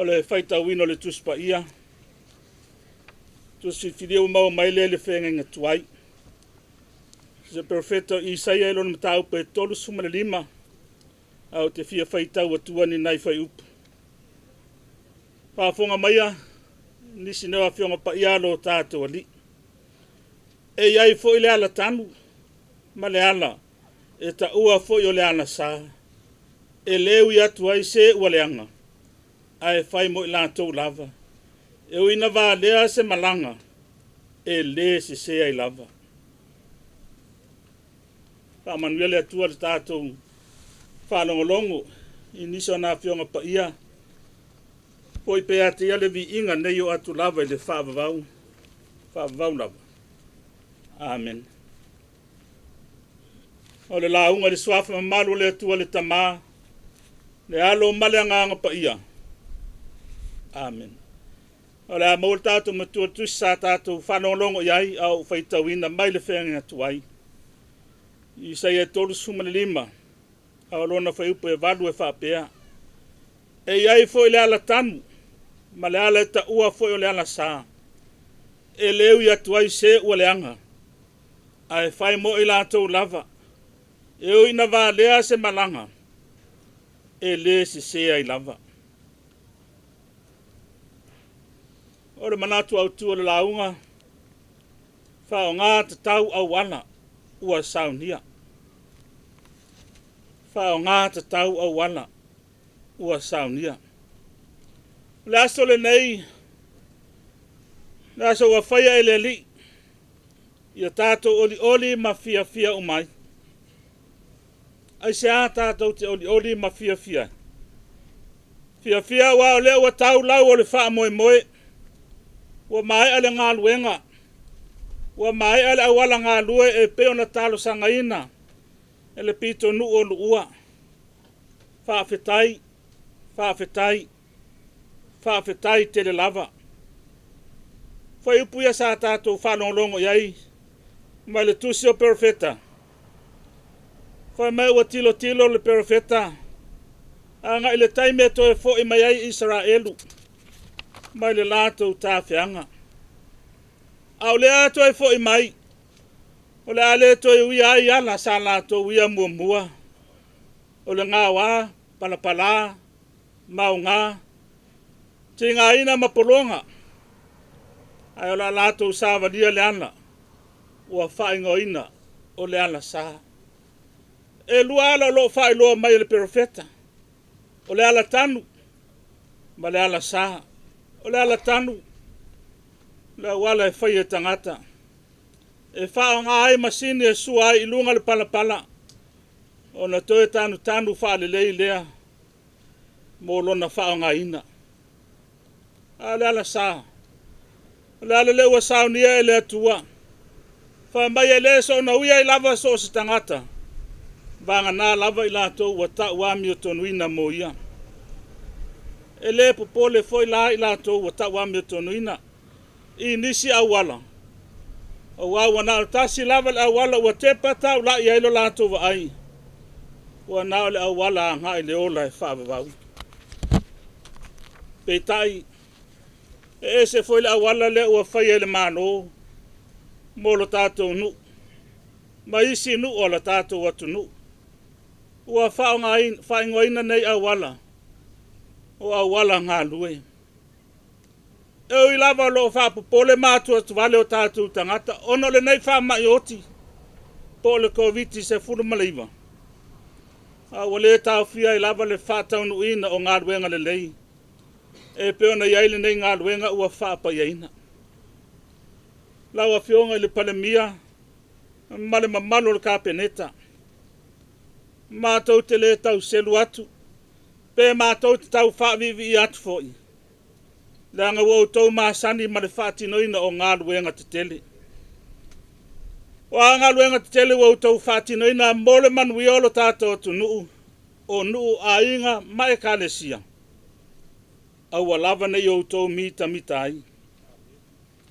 Ole faita wino le tuspa ia. Tusi fidio mau maile le fenga tuai. Se profeta Isaia elon matau pe tolu suma le lima. Au te fia faita watua ni nai fai upu. Whafonga maia, nisi newa fionga pa ia lo tātou ali. E iai fo i le ala tanu, ma le ala, e ta ua fo i o le ana sā. E leu i atu ai se ua leanga, ai fai mo i lātou lava. E uina vā lea se malanga, e le se ai lava. Pa manuele atua le tātou whalongolongo, i niso na fionga pa ia, poi pe ate ia le vi inga nei o atu lava i le whaavavau lava. Amen. O le launga le swafa mamalu le atua le tamā, le alo male anganga pa ia. Amen. O le amaul tātou matua tusi sa tātou whanongolongo iai au whaitawina mai le whenga tuai. I sei e tolu suma le lima, au lona whaiupo e valu e whapea. E iai fo i le ala tanu, ma le ala e ta ua fo i o le ala sā. E leu i atu ai se ua leanga. Ai fai mo i lātou lava. E ui na vā lea se malanga. E le se ai lava. O le manatu au tua le launga. Whao ngā te tau au ana ua saunia. Whao ngā te tau au ana ua saunia. Le aso le nei. Le aso ua whaia e le li. Ia tātou oli ma fia o mai. Ai se a tātou te oli ma fia. Fia wa o le ua tau lau o le wha moe. Ua mai ale ngā luenga. Ua mai ale awala ngā lue e peo na talo sangaina. E le pito nu o luua. Whaafetai te le lava. Whai upuia sa tātou whanonglongo iai. Mai le tusi o perfeta. Whai mai ua tilo le perfeta. Anga i le taime to e fo i mai ai Israelu. Mai le lātou tāwhianga. Au le ato e fo i mai. O le ale to e uia ai ala sa lātou uia mua. O le ngā wā, palapala, maunga. Te ngā ina mapolonga. Ai o la lātou sāwalia le ana. Ua whaingoina o le ana sā. E lua ala lo whailoa mai le profeta. O le ala tanu. Ma le ala sā. O le ala tanu. Le wala e whai e tangata. E whao ngā ai masini e sua ai ilunga le palapala. O na toe tanu whaale lei lea. Mō lona whao ngā ina. A le ala sā. Le ala le ua saunia e le atua. Wha mai e le so na uia i lava so se tangata. Vanga nā lava i lātou ua ta uami o tonuina mō ia. E le popole foi la i lātou ua ta uami o tonuina. I nisi awala. O wawa nā tasi lava le awala ua te patau la i ailo lātou wa ai. Ua nā le awala ngā i le ola e whaavavau. Peitai. E se foi le awala le ua whai e le mano. Molo tātou nu. Ma isi nu o la tātou atu nu. Ua whaingoina nei awala. O awala ngā lue. E ui lava lo whapopole mātua tu vale o tātou tangata. Ono le nei whamai oti. Po le COVID se furu malaiva. A wale tau fia i lava le whatau nuina o ngā luenga le lei. E peona iaile nei ngā luenga ua whapa iaina. Lawa fionga i le palemia, male mamalo le kapeneta. Mātou te le tau selu atu. Pe mātou te tau whaavivi atu fōi. Langa wau tau māsani ma le whaatinoina o ngā luenga te tele. Wa ngā luenga te tele wau tau whaatinoina mole manui olo tātou atu nuu. O nuu a inga mai kālesia. Aua lava nei o tau mita ai.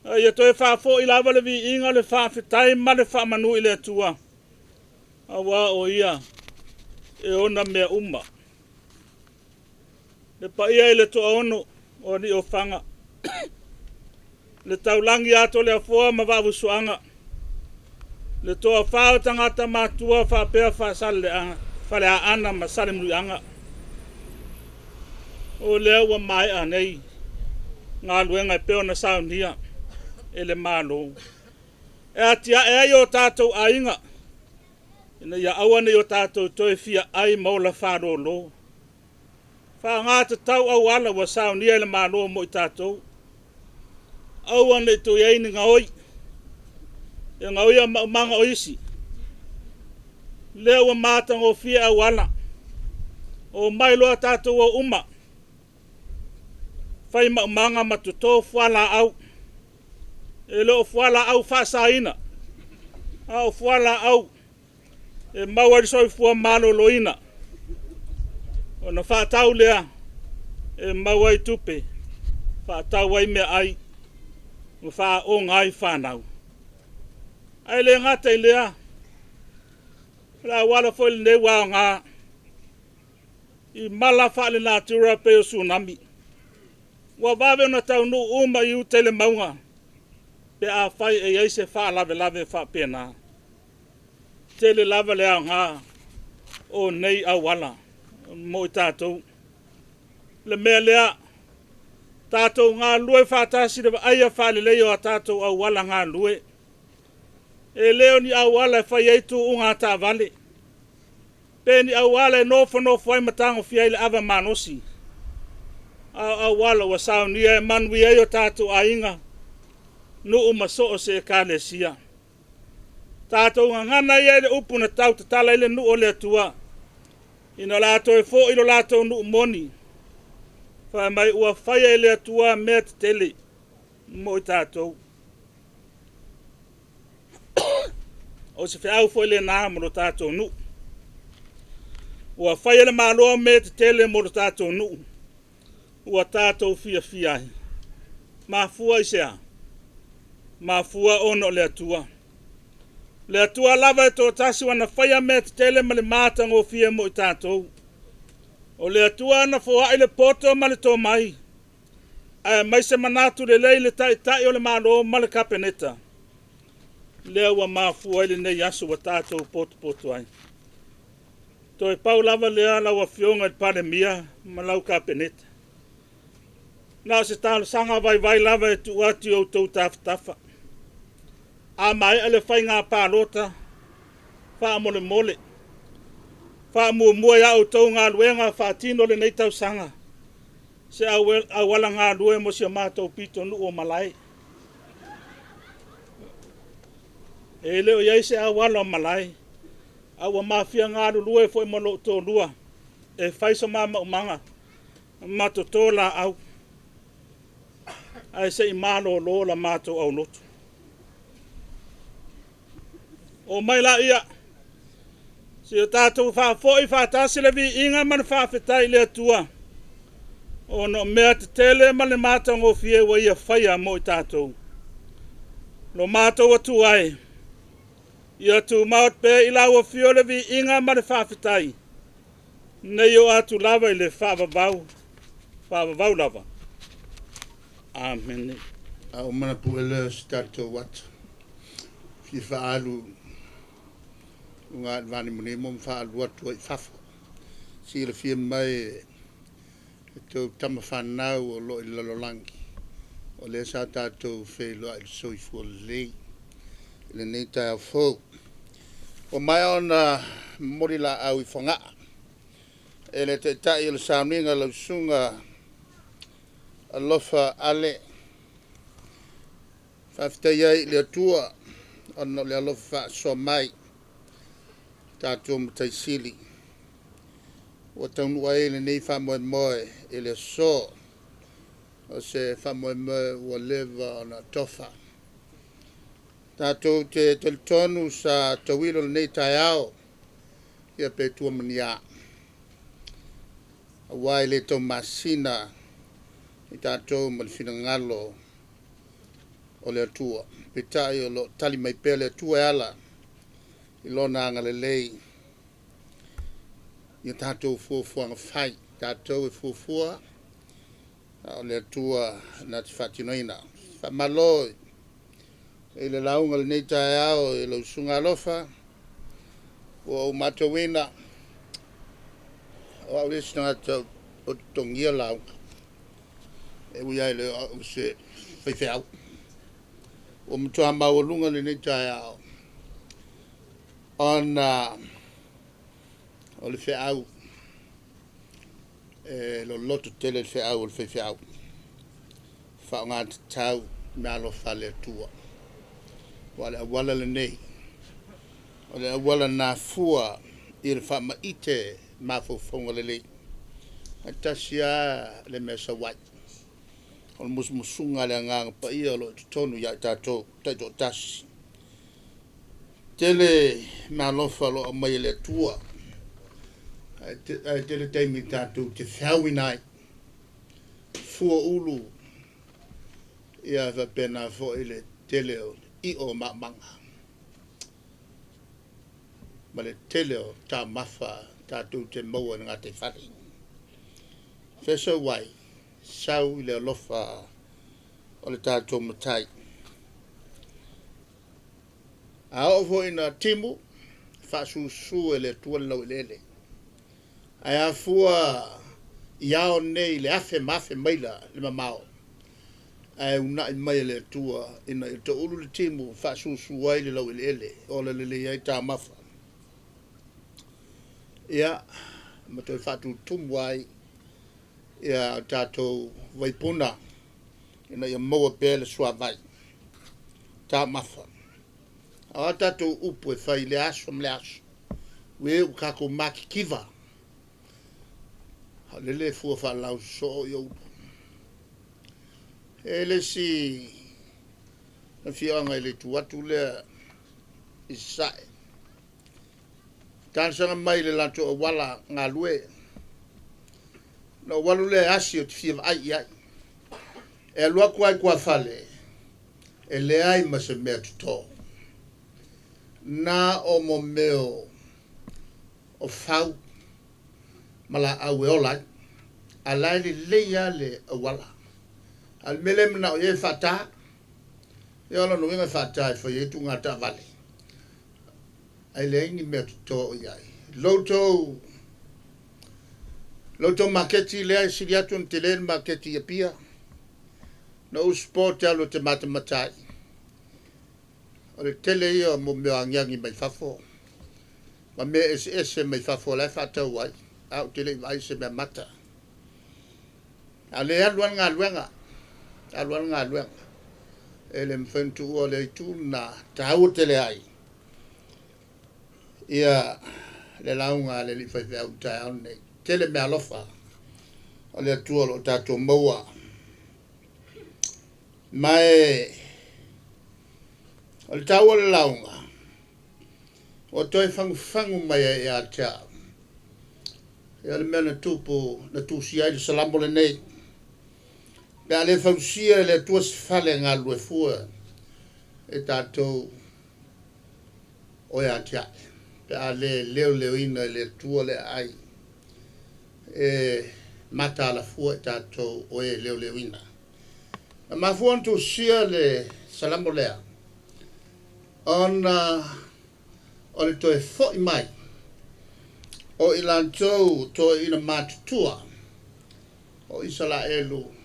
Ia toi whaafo I lava le vi inga le whaafetai ma le whaamanui le atua. Awa o ia e ona mea uma. Le paia I le toa ono o ni o whanga. Le taulangi ato le afoa ma wavusuanga. Le toa whao tangata mātua whaapea whaasale le anga. Whale a ana ma sale mui anga. O lea ua mai a nei. Ngā luenga e peo na saunia. E le mālo. E atia e ai o tātou a inga. Ina ia awane o tātou toi fia ai maula whārolo. Wha ngāta tau au ala wa saunia e le mālo mo I tātou. Awane to iei ni ngaoi. E ngaoi a maumanga o isi. Lea ua mātang o fia au ala. O mailoa tātou o uma. Whai maumanga matuto fuala au. E leo fuala au whaasaina. Au fuala au. E mawari soi fua malo loina. O na whaatau lea. E mawai tupe. Whaatau wai mea ai. O wha o ngai whanau. Ai le ngata I lea. La wala foi le wa nga. I mala fa le natura pe o tsunami. Wa vave na tau no uma I utele maunga. Pe a fai e ai se fa lave fa pena. Tele lava le nga. O nei a wala. Mo I tātou. Le mea lea. Tātou ngā lue whātasi le aia whale leo a tātou a wala ngā lue. E leo ni a wala e whai eitu o ngā tā vale. Pe ni a wala e nofo ai matango fia le ava manosi. A wala wa saunia e manui e o tātou a inga. No maso o se kālesia. Tātou ngana ia le upu na tau te tala ile nu o le atua. Ina lātou e fo ilo lātou nu moni. Whai mai ua whaia ile atua mea te tele. Mo I tātou. O se whi au fo ile nā mo tātou nu. Ua whaia le māloa mea te tele mo tātou nu. Ua tātou fia ai. Mafua I sea. Mafua ono le atua. Le atua lava e tō tasi wana whaia mea te tele ma le mātang o fia mo I tātou. O le atua na fua I le poto ma le tō mai. Ai mai se manatu le lei le tai o le mālo ma le kapeneta. Lea ua mafua I le nei aso wa tātou poto ai. Toi pau lava lea la wa fionga I pare mia ma lau kapeneta. Nā se tālo sanga vai lava e tu ati o tau tafa. A mai ale whai ngā pālota. Wha mole. Wha mua ia o tau ngā luenga wha tino le nei tau sanga. Se awala ngā lue mo si a mātou pito nu o malai. E leo iai se awala o malai. Awa mafia ngā lue fo I molo tō lua. E whaisa mama umanga. Matoto la au. Ai se I malo lo la mātou au lotu. O mai la ia. Se o tātou whaafoi whaatasi le vi inga man whaafetai le atua. O no mea te tele ma le mātou ngō fie wa ia whaia mo I tātou. No mātou atu ai. Ia tu maot pe I lau o fio le vi inga ma le whaafetai. Nei o atu lava I le whaavavau. Whaavavau lava. Amen. Au mana pu ele stato wat. Fi faalu nga vani mune mo faalu wat I fafa. Si le fi mai to tama fanau o lo langi. O le sa tato fe lo I so fu le neta fo. O mai ona morila au I fonga. Ele te tai ele sauninga lo sunga alofa ale whawhitai le atua ana le alofa so mai tātou mtai sili o taunu ai le nei whamoemoe e le so o se whamoemoe ua lewa o na tofa. Tātou te tonu sa tawilo le nei tai ao ia pe tua mania. Awai le tau masina i tātou ma le whina ngalo o le atua. Petai o lo tali mai pe le atua e ala i lona anga le lei. Ia tātou fuafuanga whai. Tātou e fuafua o le atua na te whatinoina. Whamaloi e le launga le nei tae ao e lau sunga alofa o au matawina o au lesi nga tau o tongia launga e ui ai le o se whaiwhau o mtua maulunga le nei tae ao ona o le whau e lo loto tele le whau o le whaiwhau whao ngā tau me alofa le tua wale awala le nei o le awala na fua i le wha maite mawhauwhaunga le lei a tasia le mesa wai o le musmusunga le anganga pa ia lo tonu ya tatou taito tasi tele malofa lo mai le tua tele taimi tatou te whiawinai fua ulu ia va pena fo ile tele o I o mamanga. Ma le tele o tā mafa tātou te maua ngā te whare. Whesa wai, sau I le alofa o le tātou matai. A ovo ina timu, whasusu e le tualau lele. Ai a fua iao nei le afe mafe maila le mamao. Ai una I mai le tua ina I te ulu le timu whasusu ai le lau ele o le lele ai tā mafa. Ia, ma toi whatu tumu ai ia tātou waipuna ina ia maua pēle sua vai. Tā mafa. A tātou upu e whai le aso mle aso. We u kako maki kiva. Ha lele fua whalau so i upu. Ele si na fianga ele tuatu le isae. Tansanga mai le lanto o wala ngā lue. Na walu le asi o te fia ai ai. E lua kuai kua fale. E le ai ma se mea tuto. Na o mo meo o fau mala au e olai. Alai le leia le wala. Al mele mna o ye fata e ala no venga fata fo ye tu ngata vale ai le ni me to yai loto marketi le si dia tu tele marketi ye pia no sport alo te matematai o le tele yo mo me anyangi mai fafo ma me es mai fafo la fata wai au tele vai se me mata ale alwan ngalwenga alwan ngalwenga ele mfentu o le tuna tau tele ai ia le launga le li fai au tai ne tele me alofa o le tuolo tato maua mai o le tau le launga o toi fangu mai e a tea ia le mena tupu na tusi ai le salambo le nei pe ale fausia le tuas fale ngā lue fua e tātou o ia tia pe ale leo ina le tua le ai e mata la fua e tātou o e leo ina ma fuan tu sia le salambo lea o le toe fo I mai o ilantou to ina matutua o isala elu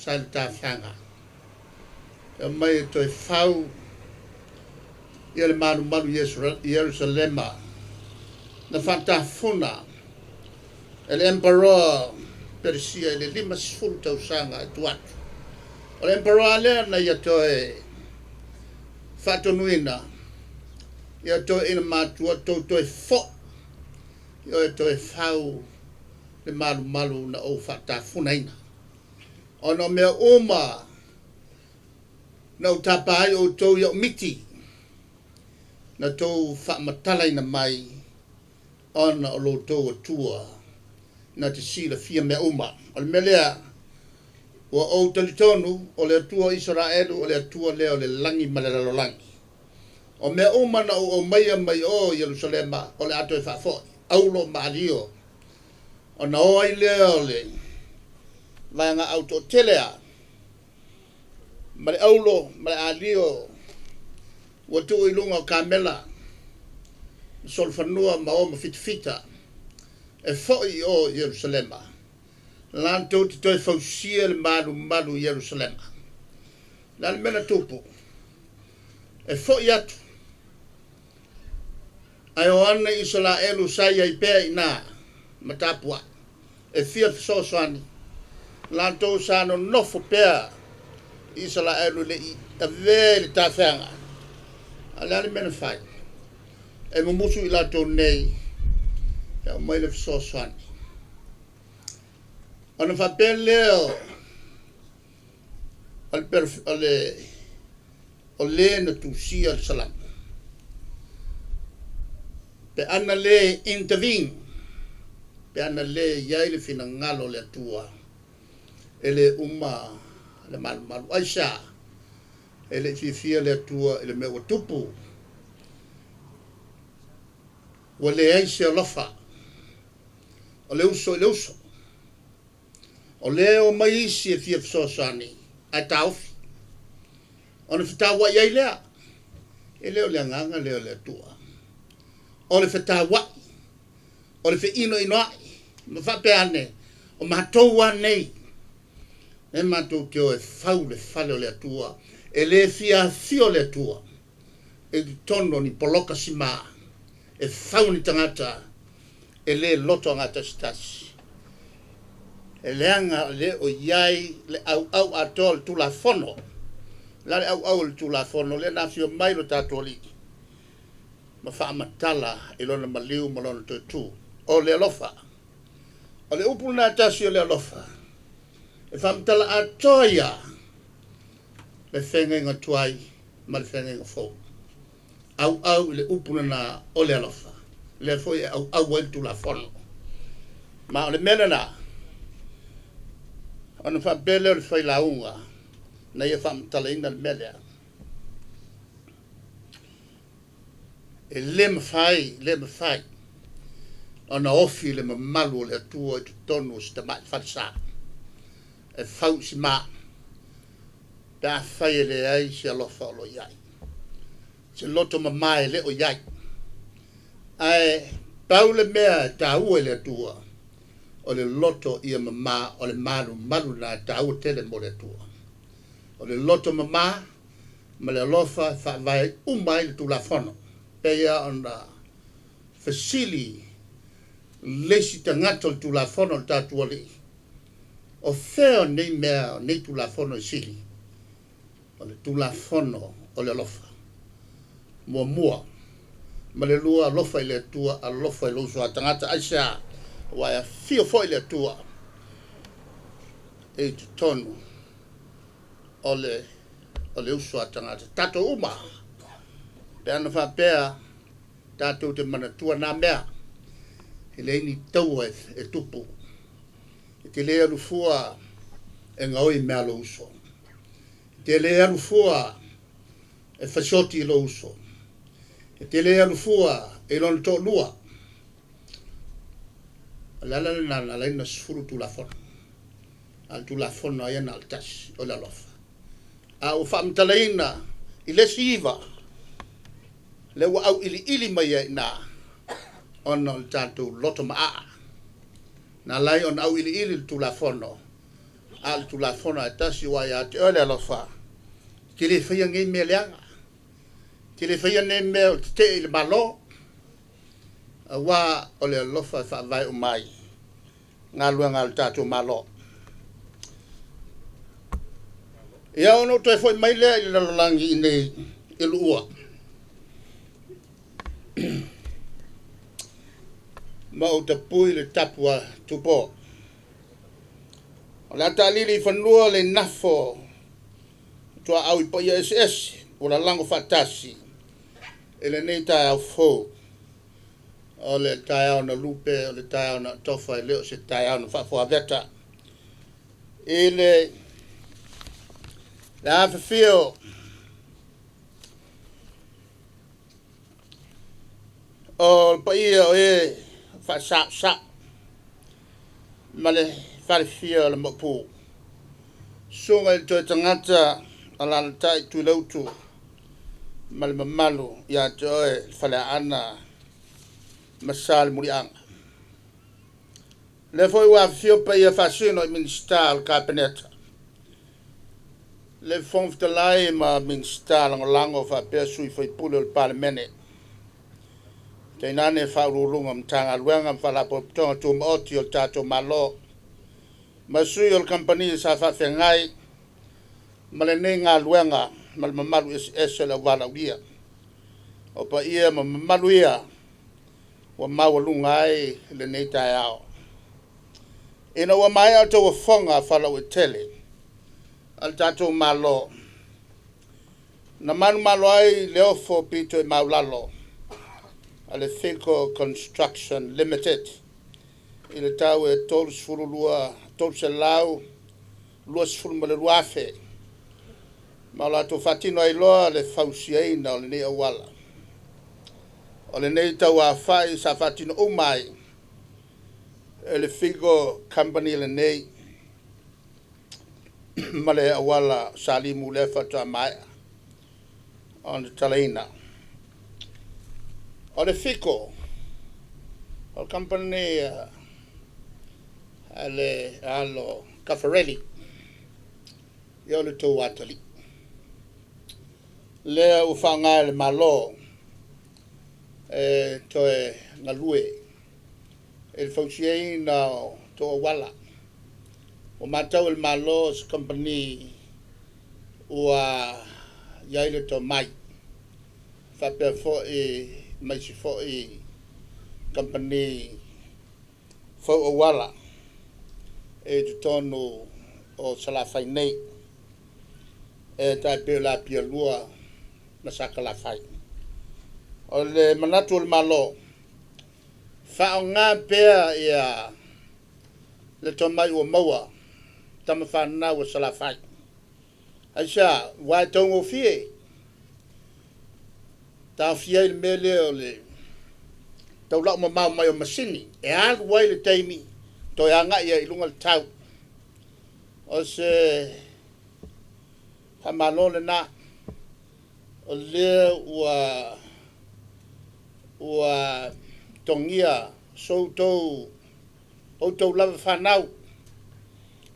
Santa Fanga. E mai toi fau ia le manu Yerusalema na fantafuna el emperor Persia le lima sfulu tau sanga tuatu. O le emperor le na ia toe fatonuina ia toe ina matua toi fo ia toe fau le malu na o whatafunaina. Ono mea oma na o tapai o tau ia miti na tau whamatalaina mai ona o lo tau atua na te sila fia mea oma. O le melea o o talitonu o le atua Israelu o le atua leo le langi ma le lalolangi. O mea oma na o maia mai o Jerusalema o le ato e whafoi. Aulo maario. O na o ai leo le vanga auto telea. Ma le aulo, ma le alio. Watu ilunga o kamela. Solfanua ma o ma fitfita. E foi o Jerusalema. Lanto te toi fausia le malu Jerusalema. Lale mena tupu. E foi atu. Ai o ana Israelu sai ai pea ina matapua. E fia sosoani. Lanto sano nofo pea Israelu le i avele tafanga. Alale mena fai. E mumusu ilato nei. Ya mai le sosoani. Ona fa leo ole na tusia al salam. Pe ana le intervene. Pe ana le yai le finangalo le atua. Ele uma le malu aisha. Ele fifia le atua ele me watupu. Wale aisha lofa. Ole uso. O leo mai isi e fia fisosani, ai taufi. O le fitawa iai lea, e leo le nganga leo le tua. O le fitawa, o le ino ai, ma whapeane, o matou nei. E matou ke o e fau le fale o le tua, e le fia fio le tua. E tono ni poloka sima, e fau ni tangata, e le loto ngata stasi. E leanga le o iai le au atol tu la fono. La le au tu la fono le na fio mai lo tatoli. Ma fa matala e lona maliu malona tu. O le lofa. O le upu na tasi o le lofa. E fa matala atoia. Le fenga tuai ma le fenga fo. Au le upu na o le lofa. Le foi au tu la fono. Ma o le mena ona fa bele o fai launga na ia fa talaina melea e lem fai ona ofi le malu le tua te tonu sta mai falsa e fau si ma da fai le ai se lo fa lo iai se loto mai le o iai ai paule mea ta u le tua o le loto ia mama o le malu na tau tele mo le tua. O le loto mama ma le lofa fa vai umai tu la fono. Peia ona fasili lesi tangato tu la fono tatu ali. O feo nei mea nei tu la fono sili. O le tu la fono o le lofa. Mua. Ma le lua lofa i le tua a lofa i lo so tangata aisha. Wai fio foi le tua e tonu ole usua tangata tato uma pe ana fa pea tato te mana tua na mea ele ni tau e tupu te le alu fua e ngoi mea lo uso te le alu fua e fasoti lo uso te le alu fua e lon to lua la na sfuru tu la fon al tu la fon no yana al tas o la lofa a o fam talaina ile siva le wa au ili mai na on al tanto loto ma na lai on au ili tu la fon no al tu la fon a tas wa ya te o la lofa ki le fa yang me leanga ki le fa yang me te il malo wa o le lofa fa vai o mai ngā luenga al tātou malo. Ia ono toi foi mai lea i lalolangi i nei i lua. ma o te pui le tapua tupo. O le ata alili whanua le nafo tua au i pa ia SS o la lango fatasi e le nei tai au fou o le tai au na lupe o le tai au na tofa e leo se tai au na whafua veta e le awhawhio o pa ia o e whasa ma le whawhio le mapu sunga i toi tangata ala tai tu lautu mal mamalu ya joe fala ana masal murianga le foi wa fio pa ia fasino ministal cabinet le fond de lai ma ministal lango fa pesu foi pulo il parlamento te nane fa rulunga mtanga luanga fala po tonga tu moti o tato malo masui o company sa fa fengai malenenga luanga mal mamalu es la wala wia o pa ia mamalu ia wa mawalunga ai le nei tai ao ina wa mai ato wa fonga fala o tele al tato malo na manu malo ai leo fo pito e maulalo ale Filco Construction Limited ina tau e tolus furulua tolus e lau luas furumale luafe ma la to fatino ai loa le fausiaina o le nei awala o le nei tau a fai sa fatino o mai e le Figo company le nei ma le awala salimu le fata mai on talaina o le Figo o company ale alo Caffarelli yo le to watali le u fanga le malo toe ngalue el fausiei na to wala o matau el malo company ua yaile to mai fa pe fo e mai si fo e company fo o wala e tu tono o sala fai nei e tai pe la pia lua na saka la fai o le manatu le malo fa o ngā pea ia le tomai o maua tama whanau o sala fai aisa wai tongo fie ta fie le mele o le tau lau mamau mai o masini e alu wai le teimi to anga ia ilunga le tau o se hamalo le na o le ua tongia soutou outou lava whanau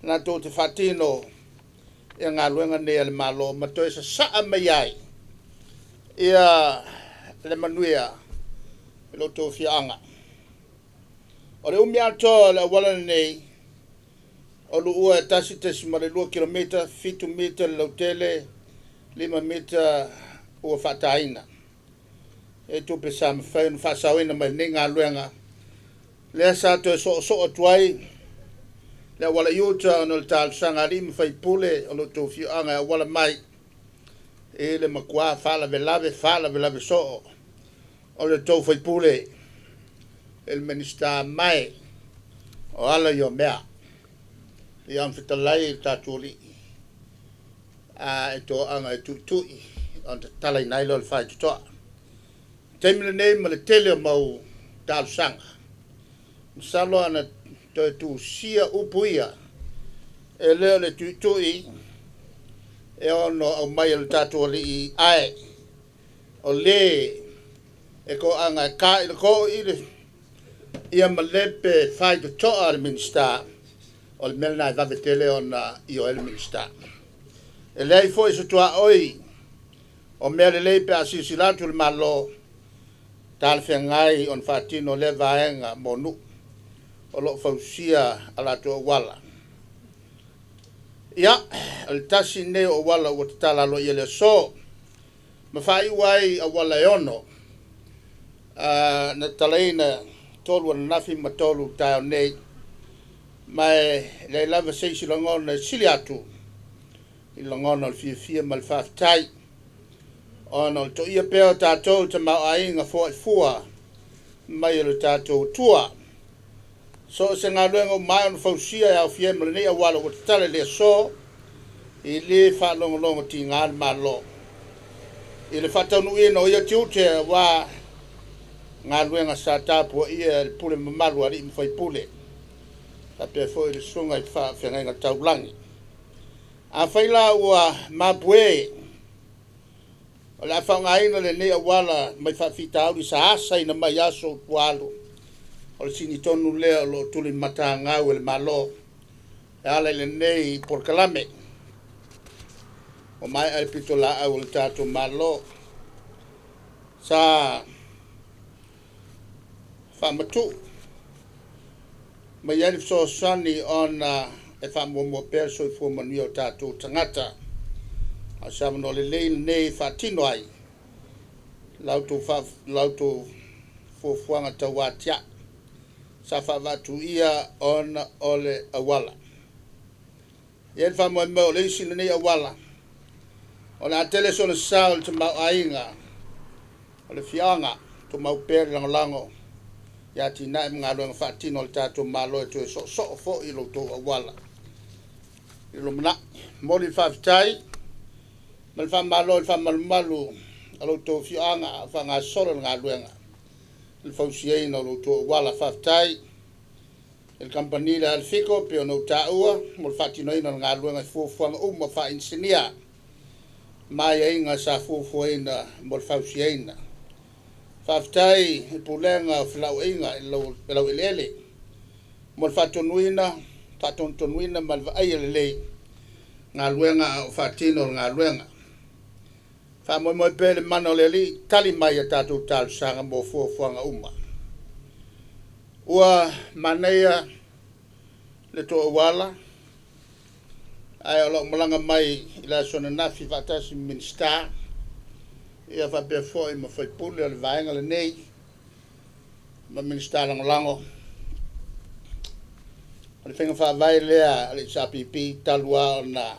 na tō te whatino e ngā luenga nea le malo ma toi sa saa mai ai ia le manuia e lo tō whianga o le umi ato le wala nei o lu ua e tasi ma le 2 kilometer 5 meter le lautele 5 meter ua whataina e tupe sa mawhai nu whasawina mai ne ngā luenga lea sa to e so atuai lea wala iuta ono le tālu sangari mawhai pule o lo tō whianga e wala mai e le makua whala velave so o le tō whai pule el minister mai o ala yo mea i am fitalai tātuli e tō anga e tui on te talai nailo le whai tutoa teimile nei ma le tele mau tālu sanga msalo ana to tu sia upuia e leo le tui e ono au mai le tātuli i ai o le e ko anga ka i ko i le ia malepe fai to toa al minister o le melna va vetele ona i o el minister e lei foi so tua oi o mele lei pe asisilatu le malo tal fengai on fatino le vaenga monu o lo fausia ala to wala ia el tasi ne o wala o tala lo yele so ma fai wai a wala yono na talaina tolu nafi ma tolu tau nei mai le lava seisi langona sili atu i langona fia mal whaftai ona to ia peo tātou te mauainga fua mai le tātou tua so se ngā luenga mai on fausia e au fia malenia wala o tale le so i le whalongolongo ti ngā malo i le whataunu ia no ia tiute wa ngā luenga sa tāpua ia le pule mamalu ari i mwhai pule ta pe fo i le sunga i whenga taulangi a whaila ua mapue o le whangaina le nea wala mai whawhita auri sa asa ina mai aso pualu o le sini tonu lea lo tuli mata ngau le malo e ala le nei por kalame o mai ai pito la au le tato malo sa whamatu mai ai so sani on e whamomo perso i fumani o tato tangata a samano le leil nei whatino ai lauto fuanga tawatia sa whawatu ia on ole awala ien whamomo le isi nei awala o na tele so na saul te mau ainga o le fianga to mau pere lango ya ti na mga lo whatino le tato malo e to so fo i lo to awala i lo mna moli whaftai mal fa malo fa malu alo to fianga fa nga solo nga luenga il fausie no lo to wala faftai il campanile al fico pe no taua mol fati no ina nga luenga fu ma fa insinia mai ainga sa fu ina mol fausie ina faftai pulenga flau inga lo ilele mol fatonuina fatontonuina mal va ayele nga luenga fatino nga luenga fa mo pele mano le li tali mai tatu tal sanga mo fuanga uma ua manea le to wala ai lo malanga mai ila sona nafi fatasi minsta ia fa pe foi mo foi pule le vaenga le nei ma minsta lango le fenga fa vai le ale sapipi talua na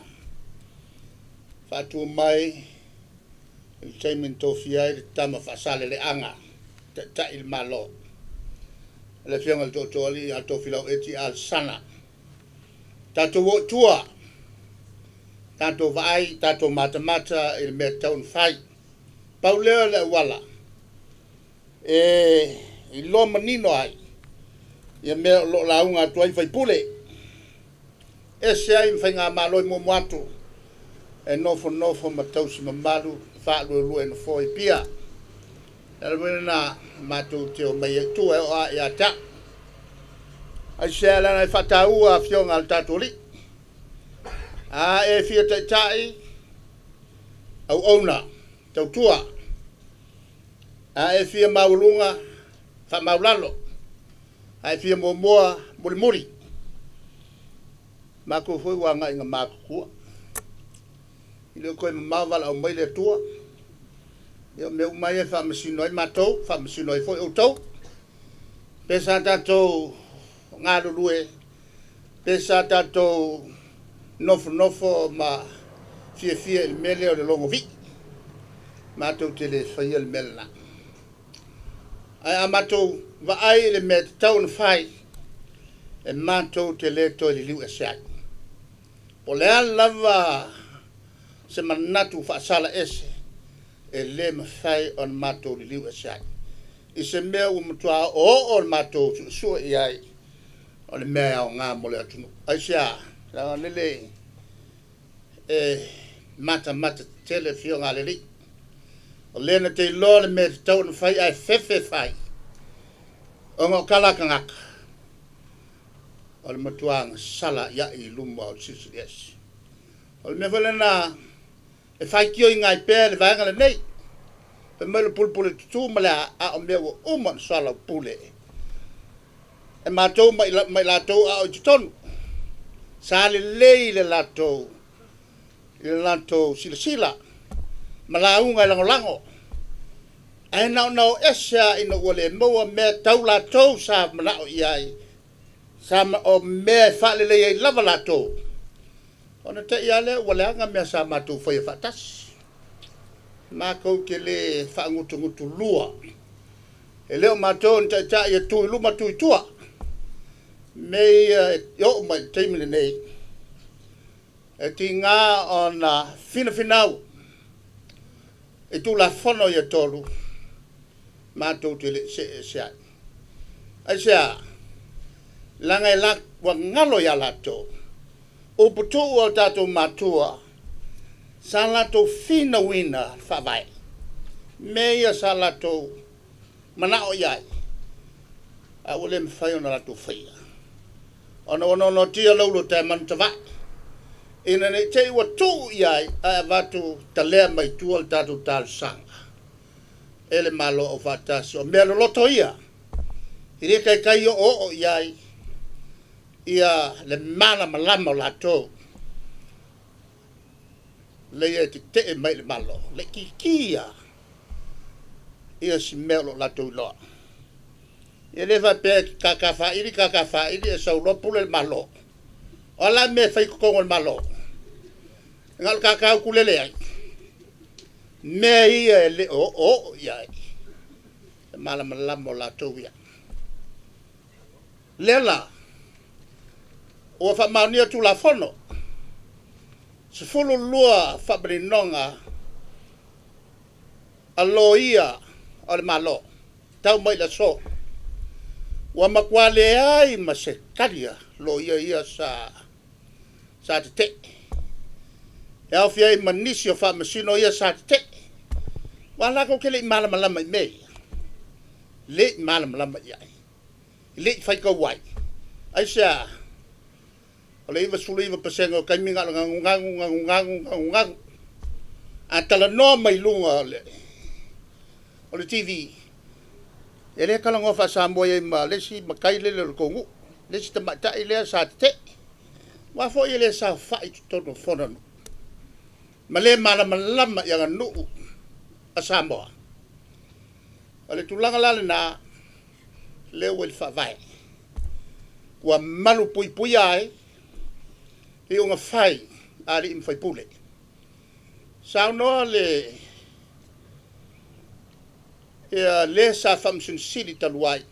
fatu mai il chaimento fiai tama fasale le anga ta il malo le fianga il totoli al tofilo eti al sana tato tua tato vai tato mata il metown fai pauleo le wala il lo manino ai ia me lo launga tuai fai pule ese ai fenga malo mo moatu e nofo matausi mamalu fa lu en foi pia na matu te o mai tu e a ya ta ai sela na fata ua fionga al tatoli a e fia tai au ona tau tua a e fia maulunga fa maulalo a e fia momoa muri mako foi wanga inga mako ile ko mavala au mai le tua eu meu mai fa masino ai matou fa masino ai foi o tou pesa tato ngalo lue pesa tato nofo ma fie il mele o le longo vi matou tele fai il mela ai amatou va ai le met town fai e matou tele to le liu esak o le lava se manatu fa sala ese e le mafai on mato li liu esak i se mea umtua o mato su ai o le mea o ngā mole atunu aisia la lele mata tele fio ngā leli o lena te lo le me tau na fai ai fefe fai o ngā kalaka ngaka o le matuanga sala ia i lumwa o sisi esi o le me valena e fai kio i ngai pēle vaenga le nei pe mele pulpule tutu mala a o mea uman sala pule e matou mai latou a o titonu sa le lei le latou sila ma launga lango ai no esa ino wale mo me taula to sa mana o iai sa o me fale le lava la to ona te iale wale anga me sa matu foi fatas ma ko ke le fa ngutu lua e leo maton ta ta ia tu luma tu tua me yo mai te mine nei e tinga ona finau e tu la fono ia tolu matou te le se ai sea langa la wa ngalo ya lato o putu o tato matua salato fina wina favai meia salato mana o yai a ole me fai ona lato fai ona no tia lo te mantava ina ne te wa tu yai a vatu tale mai tu o tato tal sang ele malo o fatas o me lo loto ia ile kai o yai ia le mana malama la to le ia te mai le malo le kikia ia si melo la to lo ele va pe kakafa ili so lo pule le malo ola me fai ko le malo ngal kakau kulele ai me ia le o ia mala malama la to ia lela o fa mania tu la fono se fulu lua fa brinonga aloia al malo tau mai la so wa makwale ai ma se karia lo ia sa te ya fia manisio fa masino ia sa te wala ko kele mala malama me le mala malama ia le fai ko wai ai sa ole iwa sulu iwa pasengo kai minga ngangu atala no mai lunga ole TV ele kala ngofa sambo ye ma lesi makai le kongu lesi tamata ile sa te wa fo ile sa fai to no fono male mala malama yang nu asambo ole tulanga la na le wel fa vai wa malu pui ai e unga fai ali im fai pule sao no le le sa famsun sili taluai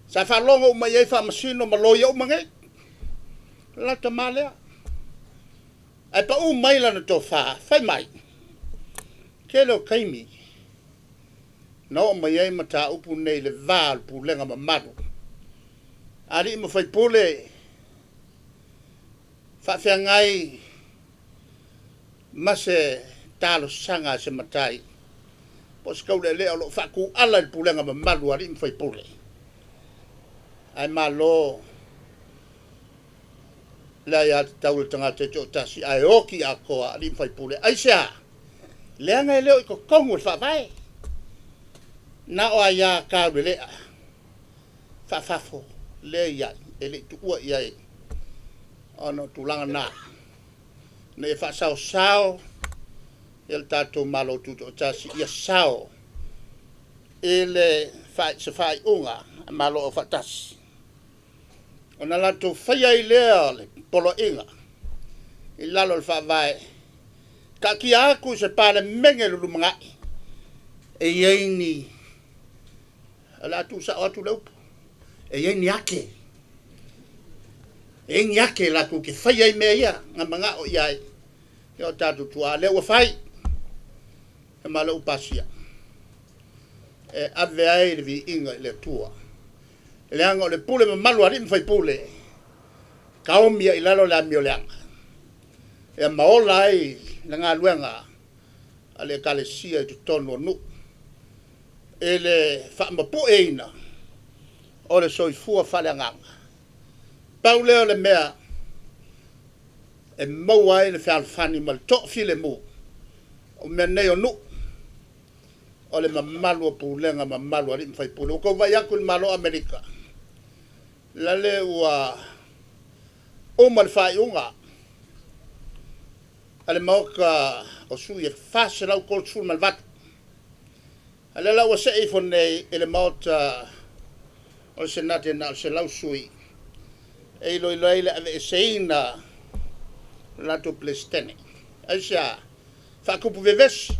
sa fa longo mai e fa masino maloya o mangai la tamale ai pa u mai la no to fa fai mai kelo kaimi no mai e mata upu nei le val pu lenga mamadu ali im fai pule fa ngai mase talo sanga se matai pos kau le lo fa ku ala pulenga malu ari fai pule ai malo la ya tau tanga te tasi ai oki ako ari fai pule ai sia le ngai le ko kongu fa vai na o ya ka le fa fo le ya ele tu o ya ono tulanga na ne fa sao el tato malo tuto tasi ia sao ele se fai unga malo o fatas ona la to fai ile polo inga ilalo el fa vai ka ki aku se pale mengelu lumanga e yeni ala tu sa atu leup e yeni ake en yake la ku ke fai ai meia nga manga o iai yo tatu tua le wa fai e malo pasia e ave ai le vi inga le tua le anga le pule me malu ari fai pule kaomia ilalo la miolanga e maola ai nga luenga ale kale sia tu tono nu ele fa ma po eina ole soi fua fale nganga Pauleo le mea e maua e le whalwhani ma le to file mu o mea nei o nu o le mamalu o pulenga mamalu a rin fai pule o ko vai aku le malo Amerika la le ua o mal fai unga ale maoka o sui e fase lau kol sul malvatu Alela wa se ifo nei ele mauta o se nate na se lausui. E lo ile ave seina lato plestene. Asia fa kupu veves.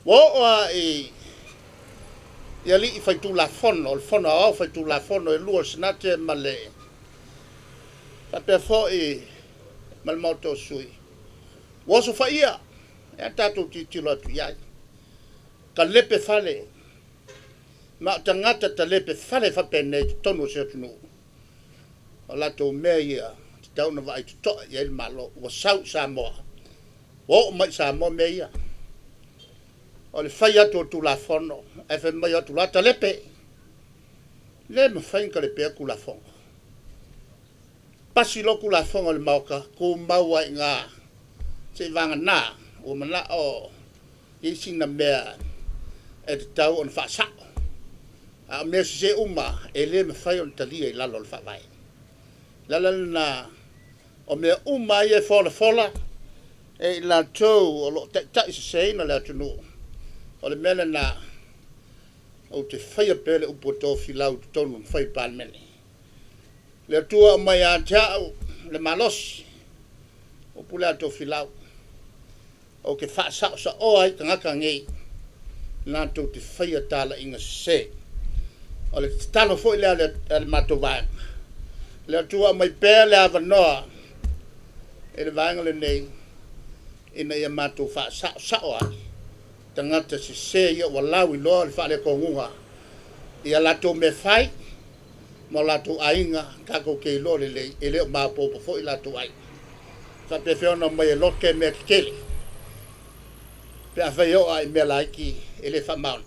Wo e ia li fai tu la fono, il fono au fai tu la fono e lua se nate male. Fa pe fo e mal mauta sui. Wo so fa ia. E tatu titilo atu iai. Ka lepe fale. Ma tangata ta lepe fale fa pene tonu se tunu. O lato mea ia. Tau na vai to ia il malo. Wa sau Samoa. O mai Samoa mea ia. O le fai atu tu la fono. E fe mai atu la ta lepe. Le ma fai ka lepe ku la fono. Pasi lo ku la fono le mauka. Ku maua inga. Se vanga na. O mana o. Isi na mea. E te tau on fa sa. A mea se uma e le me fai on talia i lalo le fa vai. Lala na o mea uma i e fola e i la tau o lo ta i se na le atunu. O le mea na o te fai a pele upo tō filau te tonu fai pal mene. Le atua o mai a tau le malos o pule a tō filau. O ke fa sa o ai tangaka ngei. Nā tau te whaia tāla inga se. O le tano fo i lea le mato vāenga. Le atua mai pēr le awanoa. E le vāenga le nei. Ina ia mato wha sao ai. Tangata se ia walau i loa le whaale kongunga. Ia lato me whai. Mo lato ainga. Kako kei loa le lei. E leo māpopo fo i lato ai. Sa pe whiona mai e loke mea kele. Pe a whai oa i mea laiki. E le whamaoni.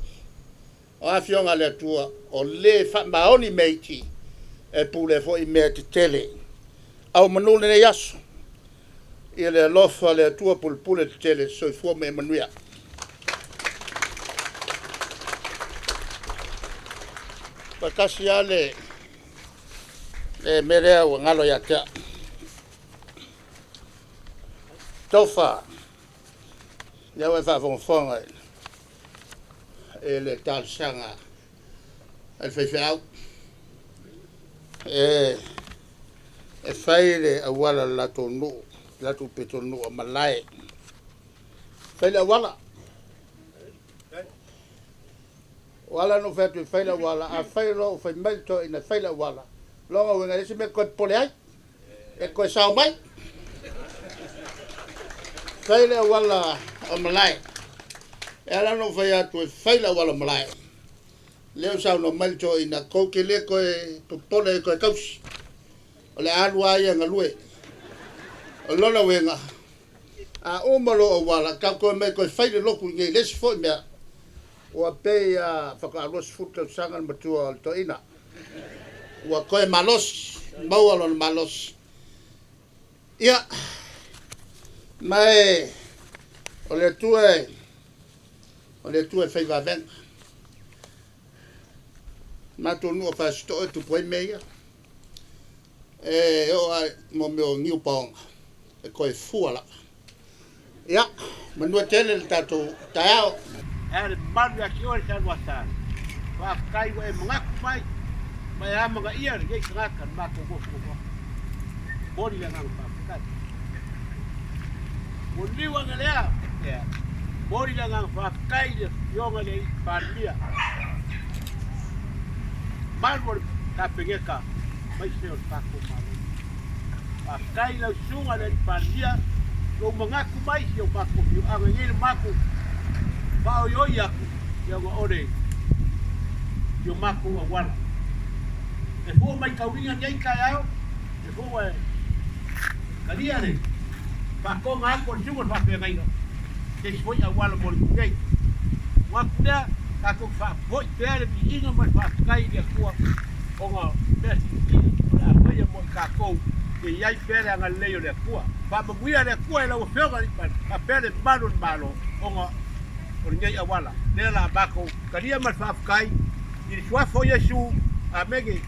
O a whionga le atua, o le whamaoni meiti, e pule fo i mea te tele. Au manule ne yaso. I le alofa le atua pule te tele, so i fua me manuia. Pakasi a le merea o ngalo ya tea. Tofa, iau e whawonfonga e. E le tal sanga al fai e fai le awala lato nu lato peto nu malai fai le awala wala no fai le awala a fai lo fai melto ina fai le awala longa wenga ese me ko pole ai e ko sao mai fai le awala o malai. E ala no fai atu e fai la wala malai. Leo sao no malto ina kouke le koe tupone koe kausi. O le alua ia ngalue. O lona wenga. A umalo o wala ka koe me koe fai le loku ngai lesi fo mea. Ua pei a whakaalos futa sangan matua o to ina. Ua koe malos. Maualo na malos. Ia. Mai. O le tue. O le tue fai va venga. Mato nua fa sto e tu poi meia. E o ai mo meu niu ponga. E koe fuala. Ia, manua tele le tato tao. E manu a ki ore tanu asa. Wa kai wa e mangaku mai. Mai ama ga ia re gei ngaka mato gofu go. Bori le ngaka pa kai. Mo liwa ngalea. Yeah. Bori la ngang whakai le yonga le parlia. Malwar ka pengeka mai se o tako malu. Whakai la sunga le parlia o mangaku mai se o mako yu anga ngere mako. Bao yo yaku yonga ore. Yo mako a wala. E fo mai kauringa nei kai ao. E fo e kalia le. Pako ngako sunga whapenga ino. Ke foi a wala mo ngai wa kuda ka ko fa foi pere bi inga ma fa kai dia ko o nga besi la foi mo ka ko ke yai pere anga leo le ko fa mo guia le ko ela o fega li pa pere malo o nga o ngai a wala le la ba ko ka dia ma fa kai ni swa foi yesu a mege